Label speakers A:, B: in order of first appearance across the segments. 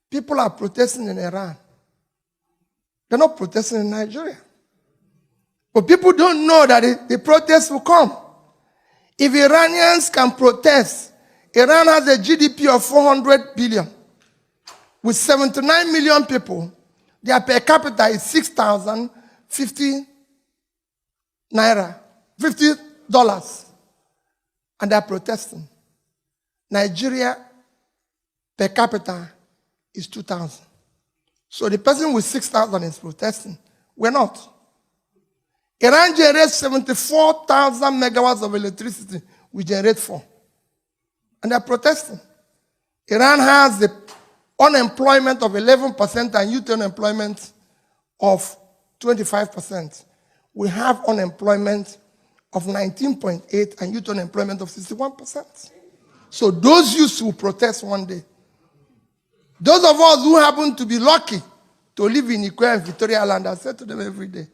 A: People are protesting in Iran. They're not protesting in Nigeria. But people don't know that the protests will come. If Iranians can protest, Iran has a GDP of 400 billion. With 79 million people, their per capita is 6,050 naira, $50. And they're protesting. Nigeria per capita is 2,000. So the person with 6,000 is protesting. We're not. Iran generates 74,000 megawatts of electricity. We generate 4. And they're protesting. Iran has the unemployment of 11% and youth unemployment of 25%. We have unemployment of 19.8 and youth unemployment of 61%. So those youths will protest one day. Those of us who happen to be lucky to live in Ikwe and Victoria Land, I say to them every day,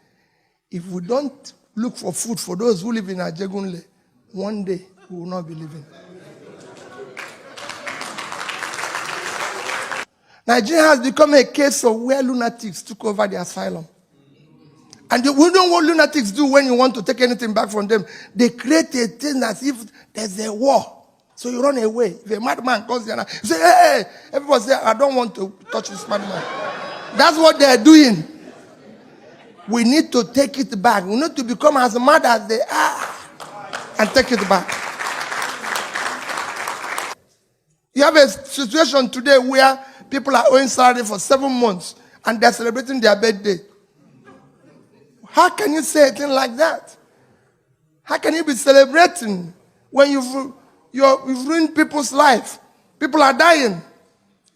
A: if we don't look for food for those who live in Ajegunle, one day we will not be living. Nigeria has become a case of where lunatics took over the asylum. And we don't know what lunatics do when you want to take anything back from them. They create a thing as if there's a war. So you run away. If a madman comes here, you say, hey, everybody say, I don't want to touch this madman. That's what they're doing. We need to take it back. We need to become as mad as they are and take it back. You have a situation today where people are owing salary for 7 months and they're celebrating their birthday. How can you say a thing like that? How can you be celebrating when you've ruined people's life? People are dying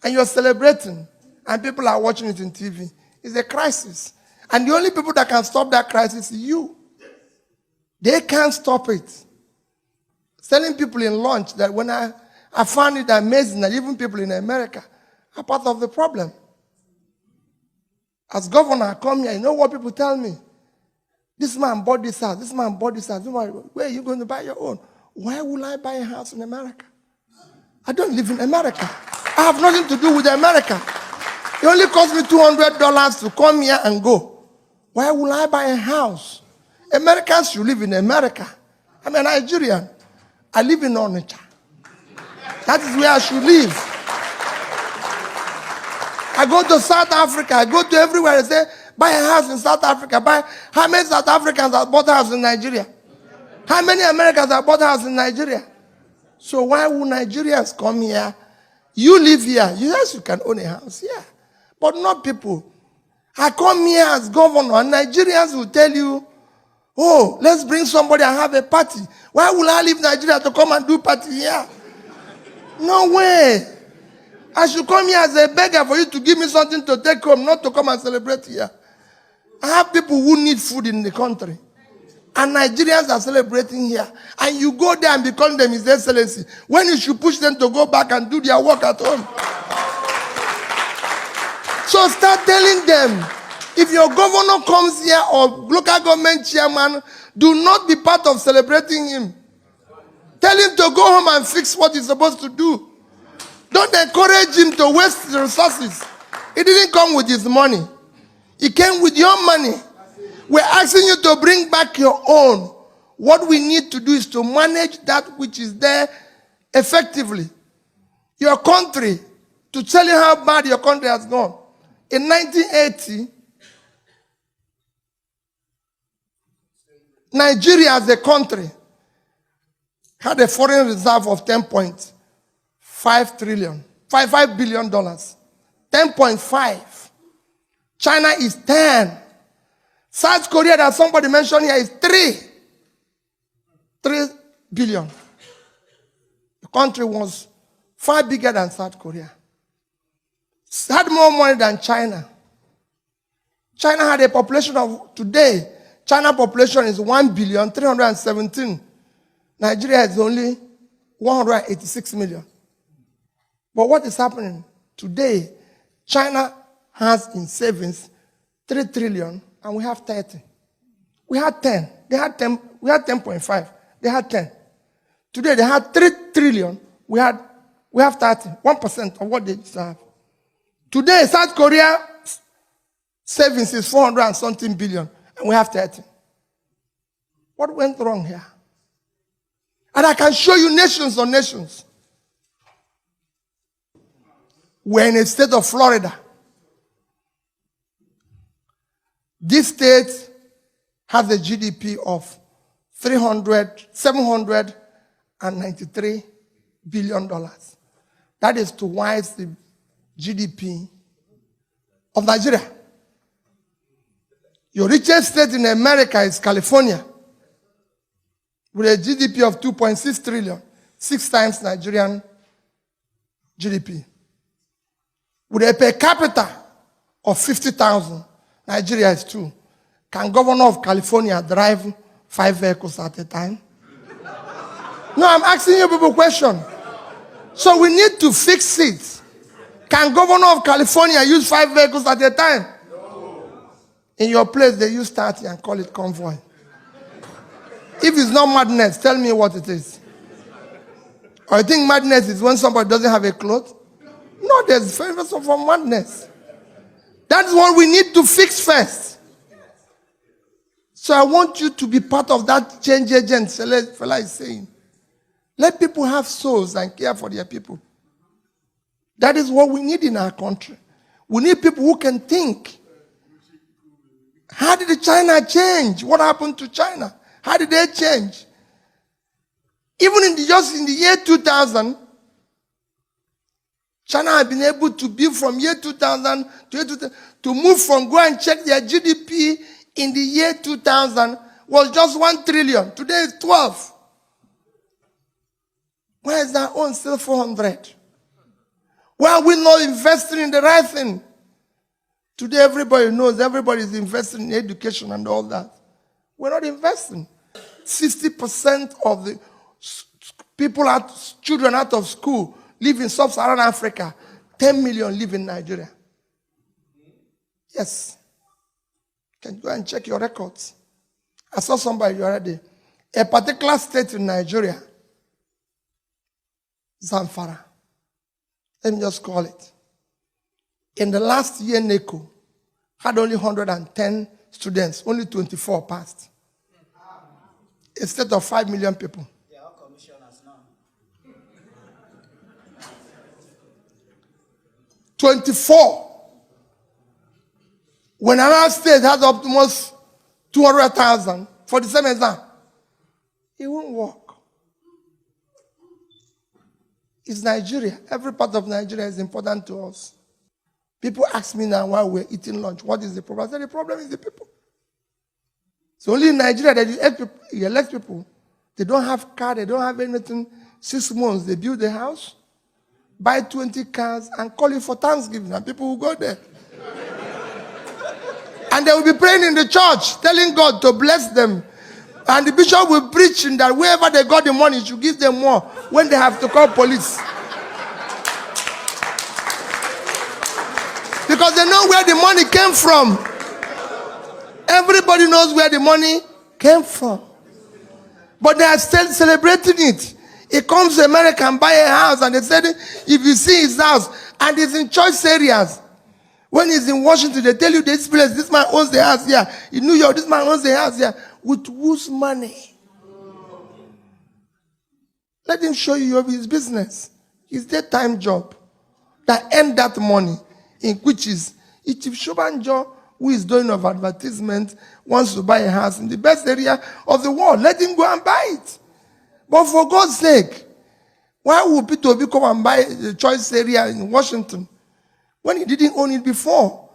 A: and you're celebrating and people are watching it in TV. It's a crisis. And the only people that can stop that crisis is you. They can't stop it. Telling people in lunch that when I found it amazing that even people in America are part of the problem. As governor, I come here, you know what people tell me? This man bought this house, this man bought this house. Where are you going to buy your own? Why will I buy a house in America? I don't live in America. I have nothing to do with America. It only cost me $200 to come here and go. Why will I buy a house? Americans should live in America. I'm a Nigerian. I live in Onitsha. That is where I should live. I go to South Africa. I go to everywhere and say, buy a house in South Africa. How many South Africans have bought a house in Nigeria? How many Americans have bought a house in Nigeria? So why would Nigerians come here? You live here. Yes, you can own a house here. But not people. I come here as governor and Nigerians will tell you, oh, let's bring somebody and have a party. Why will I leave Nigeria to come and do party here? No way. I should come here as a beggar for you to give me something to take home, not to come and celebrate here. I have people who need food in the country. And Nigerians are celebrating here. And you go there and become them His Excellency. When you should push them to go back and do their work at home. So start telling them, if your governor comes here or local government chairman, do not be part of celebrating him. Tell him to go home and fix what he's supposed to do. Don't encourage him to waste the resources. He didn't come with his money. He came with your money. We're asking you to bring back your own. What we need to do is to manage that which is there effectively. Your country, to tell you how bad your country has gone. In 1980, Nigeria as a country had a foreign reserve of $10.5 billion. 10.5. China is 10. South Korea that somebody mentioned here is 3 billion. The country was far bigger than South Korea. Had more money than China. China had a population of, today, China population is 1,317,000,000. Nigeria is only 186 million. But what is happening? Today, China has in savings 3 trillion and we have 30. We had 10. They had 10. We had 10.5. They had 10. Today they had 3 trillion. We have 30. 1% of what they used to have. Today, South Korea savings is 400 and something billion, and we have 30. What went wrong here? And I can show you nations on nations. We're in a state of Florida. This state has a GDP of $793 billion. That is twice the GDP of Nigeria. Your richest state in America is California, with a GDP of 2.6 trillion, 6 times Nigerian GDP. With a per capita of 50,000, Nigeria is 2. Can governor of California drive 5 vehicles at a time? No, I'm asking you people a question. So we need to fix it. Can governor of California use 5 vehicles at a time? No. In your place, they use 30 and call it convoy. If it's not madness, tell me what it is. Or you think madness is when somebody doesn't have a cloth? No, there's difference from madness. That's what we need to fix first. So I want you to be part of that change agent fella is saying. Let people have souls and care for their people. That is what we need in our country. We need people who can think. How did China change? What happened to China? How did they change? Even just in the year 2000, China had been able to build from year 2000 to year 2000, to move from, go and check their GDP in the year 2000 was just 1 trillion. Today it's 12. Why is our own still 400? Why are we not investing in the right thing? Today everybody knows, everybody is investing in education and all that. We're not investing. 60% of the people, children out of school live in sub-Saharan Africa. 10 million live in Nigeria. Yes. You can go and check your records. I saw somebody the other day. A particular state in Nigeria, Zamfara. Let me just call it. In the last year, NECO had only 110 students. Only 24 passed. A state of 5 million people.
B: They are commissioners now.
A: 24. When another state has almost 200,000 for the same exam, it won't work. It's Nigeria. Every part of Nigeria is important to us. People ask me now while we're eating lunch, what is the problem? I said, the problem is the people. It's only in Nigeria that you elect people. They don't have car, they don't have anything. 6 months, they build a house, buy 20 cars, and call it for Thanksgiving, and people will go there. And they will be praying in the church, telling God to bless them. And the bishop will preach that wherever they got the money, should give them more when they have to call police. Because they know where the money came from. Everybody knows where the money came from. But they are still celebrating it. He comes to America and buy a house, and they said, if you see his house, and it's in choice areas. When he's in Washington, they tell you this place, this man owns the house here. In New York, this man owns the house here. With whose money? Let him show you his business. His daytime job. That earn that money, in which is, if Shobanjo, who is doing of advertisement, wants to buy a house in the best area of the world, let him go and buy it. But for God's sake, why would Peter Obi come and buy the choice area in Washington when he didn't own it before?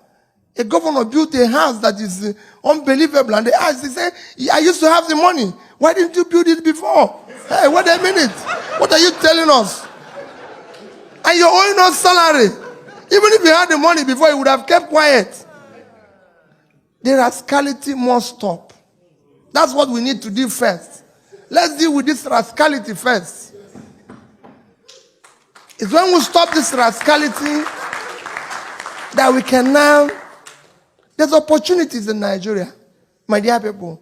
A: A governor built a house that is unbelievable, and they asked, they said, I used to have the money. Why didn't you build it before? Hey, wait a minute. What are you telling us? And you're owing us salary. Even if you had the money before, you would have kept quiet. The rascality must stop. That's what we need to do first. Let's deal with this rascality first. It's when we stop this rascality that we can now. There's opportunities in Nigeria, my dear people.